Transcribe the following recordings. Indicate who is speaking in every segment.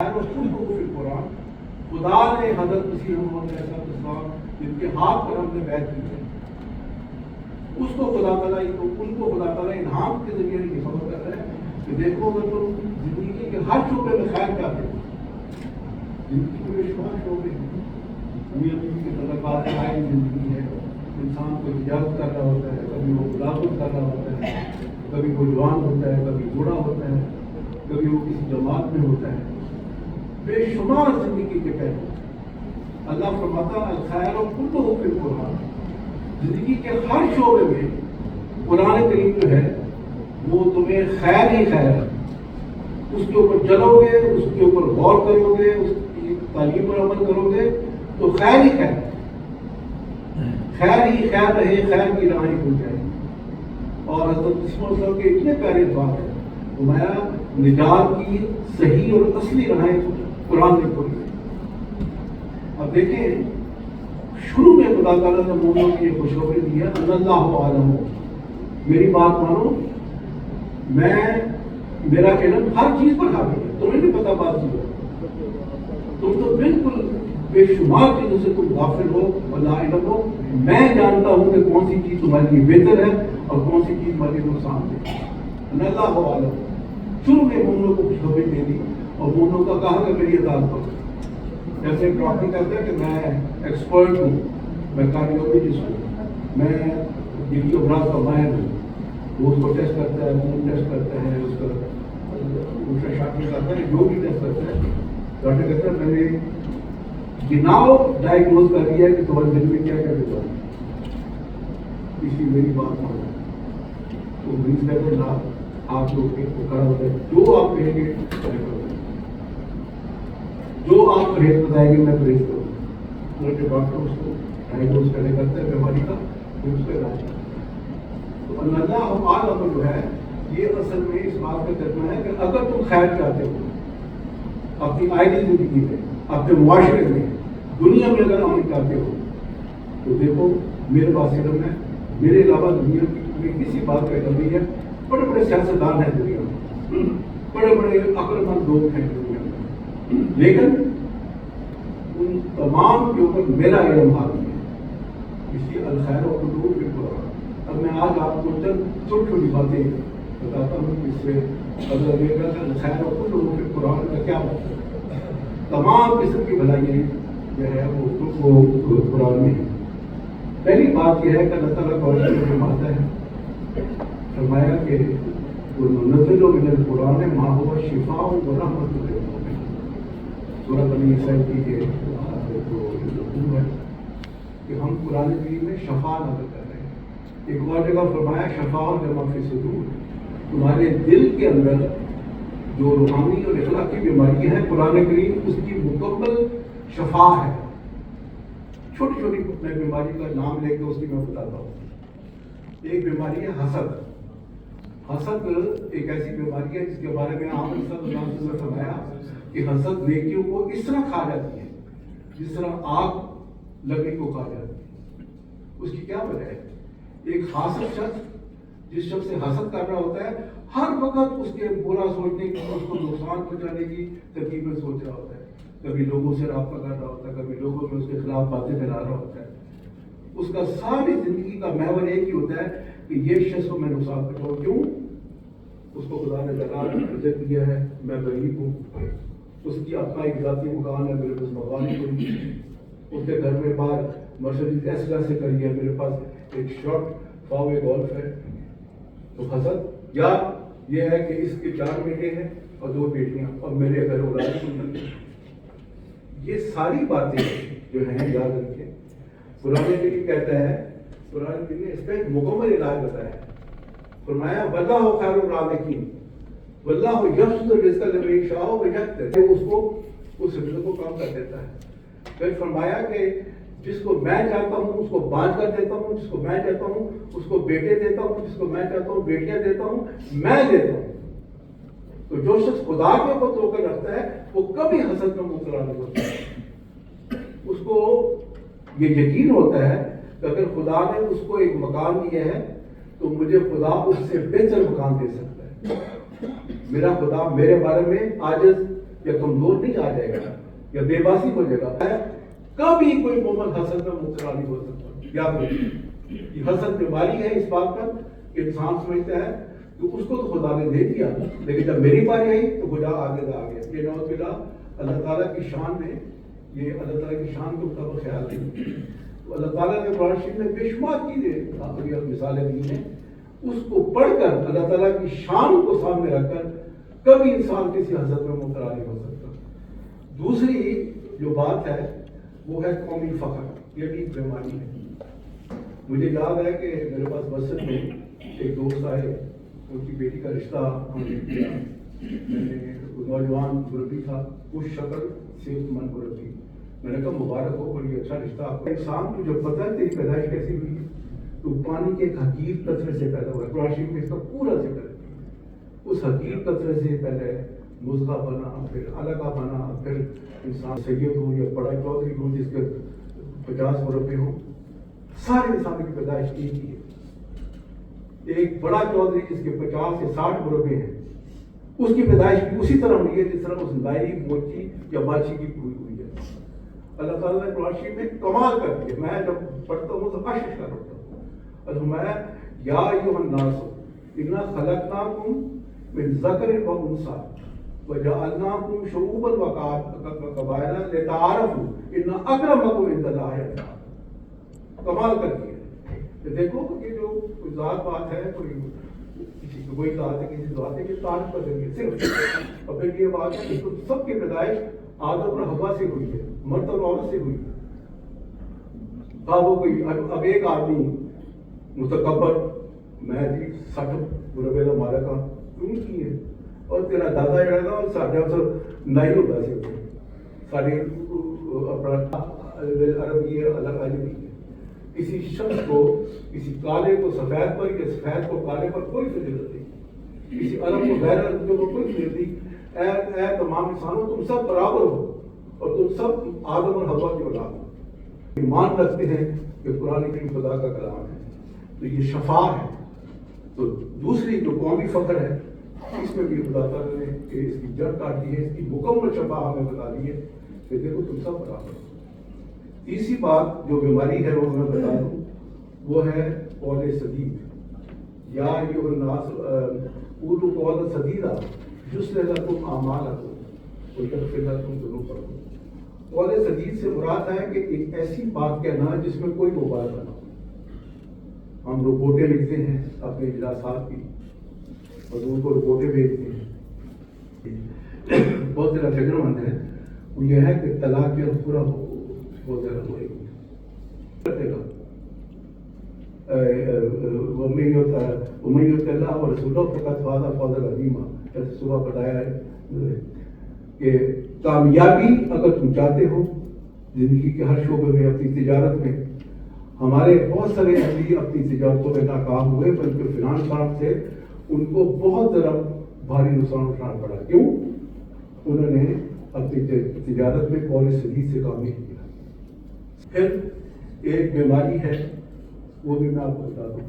Speaker 1: قرآن خدا نے حضرت مسیح محمد علیہ السلام جن کے ہاتھ پر ہم نے بیعت کی ہے اس کو خدا تعالیٰ ان کو خدا تعالیٰ انعام کے ذریعے یہ خبر کر رہے ہیں کہ دیکھو اگر تم زندگی کے ہر شعبے میں خیر چاہتے ہو، زندگی کے بے شمار شعبے کی تعلقات زندگی ہے، انسان کو تجارت کر رہا ہوتا ہے، کبھی وہ ملازمت کر رہا ہوتا ہے، کبھی وہ جوان ہوتا ہے، کبھی بوڑھا ہوتا ہے، کبھی وہ کسی جماعت میں ہوتا ہے، بے شمار زندگی کے پہلو اللہ فرماتا الخیر کلہ فی القرآن، زندگی کے ہر شعبے میں قرآن کریم جو ہے وہ تمہیں خیر ہی خیر ہے، اس کے اوپر چلو گے، اس کے اوپر غور کرو گے، اس کی تعلیم پر عمل کرو گے تو خیر ہی خیر، خیر ہی خیر رہے، خیر کی راہیں کھل جائے۔ اور حضرت مسیح علیہ السلام کے اتنے پیارے بات ہے، فرمایا نجات کی صحیح اور اصلی راہیں قرآن نے کھولی۔ اب دیکھیں شروع میں خدا تعالیٰ نے مومنوں کی یہ خوشخبری دی ہے اللہ عالم، میری بات مانو، میرا علم ہر چیز پر حاوی ہے، تمہیں نہیں پتا بات کی، تم تو بالکل بے شمار چیزوں سے تم غافل ہو، ولا علم ہو، میں جانتا ہوں کہ کون سی چیز تمہارے لیے بہتر ہے اور کون سی چیز تمہارے لیے نقصان دہ۔ اللہ عالم شروع میں مومنوں کو خوشخبری دے دی اور مومنوں کا کہا کہ میری اطاعت کرو، جیسے ڈاکٹر کہتے ہیں کہ میں ایکسپرٹ ہوں، میں کارڈیولوجسٹ ہوں، میں دل کے امراض کا ماہر ہوں، وہ اس کو ٹیسٹ کرتا ہے، خون ٹیسٹ کرتا ہے، اس کا دوسرا شاخ کرتا ہے، جو بھی ٹیسٹ کرتا ہے، ڈاکٹر کہتا ہے میں نے گناؤ ڈائگنوز کر دیا ہے کہ تمہارے دل میں کیا کیا ہوتا ہے، اسی میری بات مانو۔ تو مریض کہتے ہیں آپ لوگ کھڑا ہوتا ہے، جو آپ کہیں گے جو آپ پرہیز بتائیں گے میں پرہیز کروں، جو ڈاکٹر اس کو ڈائگنوز کرنے کرتا ہے بیماری کا، پھر اس کا علاج کرتا ہے۔ تو اللہ عالم جو ہے یہ اصل میں اس بات کا ترجمہ ہے کہ اگر تم خیر چاہتے ہو اپنی آئلی زندگی میں، اپنے معاشرے میں، دنیا میں اگر عمل چاہتے ہو تو دیکھو میرے پاس علم ہے، میرے علاوہ دنیا میں کسی بات کا علم نہیں ہے۔ بڑے بڑے سیاستدان ہیں دنیا میں، بڑے بڑے عقل مند لوگ ہیں دنیا میں، لیکن ان تمام کے اوپر میرا علم حاوی ہے، اس لیے الخیر کلہ فی القرآن۔ اب میں آج آپ کو چند چھوٹی چھوٹی باتیں بتاتا ہوں جس سے اگر یہ الخیر کلہ فی القرآن کا کیا مطلب ہے، تمام قسم کی بھلائیاں جو ہے وہ قرآن میں ہے۔ پہلی بات یہ ہے کہ اللہ تعالیٰ قرآن میں فرماتا ہے، فرمایا کہ نزل من القرآن ما هو شفاء و رحمۃ للمؤمنین، سورہ بنی اسرائیل کی یہ حکم ہے کہ ہم قرآن کریم میں شفا نازل کر رہے ہیں۔ ایک اور جگہ فرمایا شفاء لما فی الصدور، تمہارے دل کے اندر جو روحانی اور اخلاقی بیماریاں ہیں قرآن کریم اس کی مکمل شفا ہے۔ چھوٹی چھوٹی میں بیماری کا نام لے کے اس کی میں بتاتا ہوں۔ ایک بیماری ہے حسد۔ حسد ایک ایسی بیماری ہے جس کے بارے میں آپ صلی اللہ علیہ وسلم نے فرمایا کہ حسد نیکیوں کو اس طرح کھا جاتی ہے جس طرح آگ لکڑی کو کھا جاتی ہے۔ اس کی کیا وجہ ہے؟ ایک حاسد شخص جس شخص سے حسد کر رہا ہوتا ہے ہر وقت اس کے برا سوچنے کی، اس کو نقصان پہنچانے کی ترکیب میں سوچ رہا ہوتا ہے، کبھی لوگوں سے رابطہ کر رہا ہوتا ہے، کبھی لوگوں میں اس کے خلاف باتیں پھیلا رہا ہوتا ہے۔ اس کا ساری زندگی کا محور ایک ہی ہوتا ہے کہ یہ شخص کو میں نقصان پہنچاؤں۔ کیوں؟ اس کو خدا نے عزت دیا ہے، میں غریب ہوں، اس کی اپنا ایک ذاتی مکان ہے، میرے پاس مکان ہی کوئی نہیں، اس کے گھر میں باہر مرسڈیز ایس کلاس سے کری ہے، میرے پاس ایک شارٹ فاوے گولف ہے۔ تو حسد، یا یہ ہے کہ اس کے 4 بیٹے ہیں اور 2 بیٹیاں اور میرے گھر اولاد نہیں۔ یہ ساری باتیں جو ہیں یاد رکھیں، قرآن کریم کہتا ہے، قرآن کریم نے اس کا ایک مکمل علاج بتایا ہے۔ فرمایا واللہ خیر الرازقین واللہ یبسط الرزق لمن یشاء ویقدر، اس کو اس رزق کو کم کر دیتا ہے۔ پھر فرمایا کہ جس کو میں چاہتا ہوں اس کو بانج کر دیتا ہوں، جس کو میں چاہتا ہوں اس کو بیٹے دیتا ہوں، جس کو میں چاہتا ہوں بیٹیاں دیتا ہوں، میں دیتا ہوں۔ تو جو شخص خدا کے اوپر توکل رکھتا ہے وہ کبھی حسد میں مبتلا نہیں ہوتا، اس کو یہ یقین ہوتا ہے کہ اگر خدا نے اس کو ایک مکان دیا ہے تو مجھے خدا اس سے بہتر مکان دے سکتا ہے۔ میرا خدا میرے بارے میں عاجز یا کمزور نہیں آ جائے گا یا بے باسی ہو جائے گا. کبھی کوئی مومن حسد میں مبتلا نہیں ہو سکتا. یاد رکھیے یہ حسد بیماری ہے اس بات پر کہ انسان سمجھتا ہے کہ اس کو تو خدا نے دے دیا, لیکن جب میری باری آئی تو خدا آگے آ گیا. یہ نعوذ باللہ اللہ تعالیٰ کی شان میں, یہ اللہ تعالیٰ کی شان کو کب خیال نہیں. تو اللہ تعالیٰ نے قرآن شریف میں بے شمار چیزیں مثالیں دی ہیں, اس کو پڑھ کر اللہ تعالیٰ کی شان کو سامنے رکھ کر کبھی انسان کسی حسد میں مبتلا نہیں ہو سکتا. دوسری جو بات ہے وہ ہے قومی فخر. یہ بھی بیماری ہے. مجھے یاد ہے کہ میرے پاس مسجد میں ایک دوست آئے, ان کی بیٹی کا رشتہ ہم نے کیا. میں نے نوجوان مربی تھا, اس شکل صحت مند مربی. میں نے کہا مبارک ہو, بڑی اچھا رشتہ آپ کا. انسان کو جب پتہ ہے تیری پیدائش کیسی ہوئی ہے, تو پانی کے ایک حقیر قطرے سے پیدا ہوا ہے. قرآن شریف میں اس کا پورا ذکر ہے. اس حقیر قطرے سے پہلے مضغہ بنا, پھر علقہ بنا, پھر انسان سید ہو یا بڑا چودھری ہو جس کے 50 مربے ہوں. سارے انسان کی پیدائش ایک ہی ہے. ایک بڑا چودھری جس کے 50 سے 60 مربے ہیں, اس کی پیدائش بھی اسی طرح ہوئی ہے جس طرح اس لائی, موچی یا ماچھی کی ہوئی ہے. اللہ تعالیٰ نے قرآن شریف میں کمال کر دیا. میں جب پڑھتا ہوں تو کاشش کر پڑھتا ہوں. اور میں یا ایھا الناس انا خلقناکم من ذکر و انثی وجعلناکم شعوبا وقبائل لتعارفوا ان اکرمکم عند اللہ اتقاکم. کمال کر دیا. دیکھو یہ جو کوئی ذات بات ہے, کسی کو کوئی ذات ہے, کسی ذات ہے, یہ تعارف کر دیں گے صرف. اور پھر یہ بات ہے کہ سب کی پیدائش آدم اور حوا سے ہوئی ہے, مرد اور عورت سے ہوئی ہے. وہ کوئی اب ایک آدمی متکبر, میں جی 60 مربے کا مالک ہاں, کیوں کی ہے, اور تیرا دادا جڑا نا ساڈا نہیں ہوتا سی, ساری اپنا عربی ہے, الگ عربی ہے. کسی شخص کو, کسی کالے کو سفید پر یا سفید کو کالے پر کوئی فضیلت نہیں, کسی عرب کو غیر عرب کو کوئی فضیلت نہیں. اے تمام انسانوں تم سب برابر ہو اور تم سب آدم اور حوا کی اولاد ہو. ایمان رکھتے ہیں کہ قرآن کریم خدا کا کلام ہے, تو یہ شفا ہے. تو دوسری جو قومی فخر ہے, اس میں بھی خدا تعالیٰ نے اس کی جڑ کاٹی ہے, اس کی مکمل شفا ہمیں بتا دی ہے کہ دیکھو تم سب برابر ہو. تیسری بات جو بیماری ہے وہ میں بتا دوں, وہ ہے قول سدید. یا ایھا الناس قولوا قولا سدیدا یصلح لکم اعمالکم ویغفر لکم ذنوبکم. قول سدید سے مراد ہے کہ ایک ایسی بات کہنا جس میں کوئی مبالغہ نہ ہو. ہم رپورٹیں لکھتے ہیں اپنے اجلاسات کی, حضور کو رپورٹیں بھیجتے ہیں. بہت زیادہ فکر مند ہے, وہ یہ ہے کہ طلاق کے پورا بہت زیادہ ہوئے گی. وَمَن يُطِعِ اللَّهَ وَرَسُولَهُ فَقَدْ فَازَ فَوْزًا عَظِيمًا. جیسے صبح بتایا ہے کہ کامیابی اگر تم چاہتے ہو زندگی کے ہر شعبے میں, اپنی تجارت میں, ہمارے بہت سارے اہلی اپنی تجارتوں میں ناکام ہوئے, بلکہ فنانس کام سے ان کو بہت ذرا بھاری نقصان اٹھانا پڑا. کیوں؟ انہوں نے اپنی تجارت میں قول سدید سے کام نہیں کیا. پھر ایک بیماری ہے, وہ بھی میں آپ کو بتا دوں.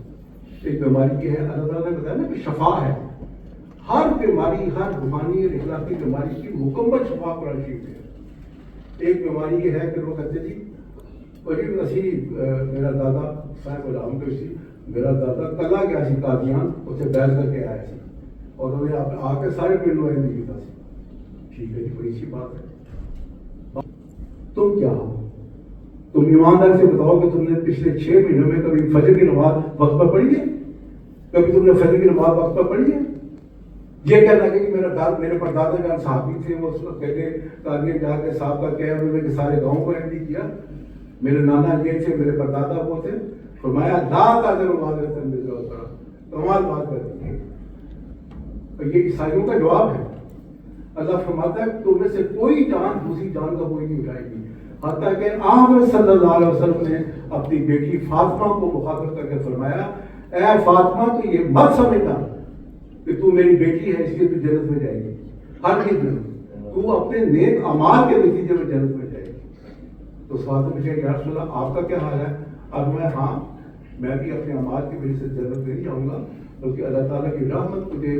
Speaker 1: ایک بیماری یہ ہے, اللہ تعالیٰ نے بتایا نا کہ شفا ہے. ہر بیماری, ہر روحانی اور اخلاقی بیماری کی مکمل شفا قرآن شریف ہے. ایک بیماری یہ ہے کہ وہ کہتے جی بڑی نصیب, میرا دادا صاحب العام کو میرا دادا کلا گیا سی قادیان, اسے بیل کر کے آیا سی, اور انہوں نے آ کے سارے پنڈوں میں نہیں لکھا سی. ٹھیک ہے جی, بڑی اچھی بات ہے. تم کیا ہو؟ تم ایمانداری سے بتاؤ کہ تم نے پچھلے 6 مہینوں میں کبھی فجر کی نماز وقت پر پڑھی ہے؟ کبھی تم نے فجر کی نماز وقت پر پڑھی ہے؟ یہ کہنا کہ میرے پردادا جان صحابی تھے, وہ اس وقت کہتے قادیان جا کے صاحب کا کہہ انہوں نے کہ سارے گاؤں کو احمدی کیا. میرے نانا یہ تھے, میرے پردادا وہ تھے. فرمایا لا تعذروا معذرۃ بالعذر. کمال بات کر دی ہے. یہ عیسائیوں کا جواب ہے. اللہ فرماتا ہے تم میں سے کوئی جان دوسری جان کا کوئی نہیں اٹھائے گی. حتیٰ کہ آمر صلی اللہ علیہ وسلم نے اپنی بیٹی فاطمہ کو مخاطب کر کے فرمایا, اے فاطمہ تو یہ مت سمجھنا کہ تو میری بیٹی ہے اس لیے تو جنت میں جائے گی. ہر چیز میں تو اپنے نیک اعمال کے نتیجے میں جنت میں جائے گی. تو فاطمہ نے کہا یا رسول اللہ آپ کا کیا حال ہے؟ اب میں بھی اپنے اعمال کی وجہ سے جنت میں نہیں جاؤں گا, بلکہ اللہ تعالیٰ کی رحمت مجھے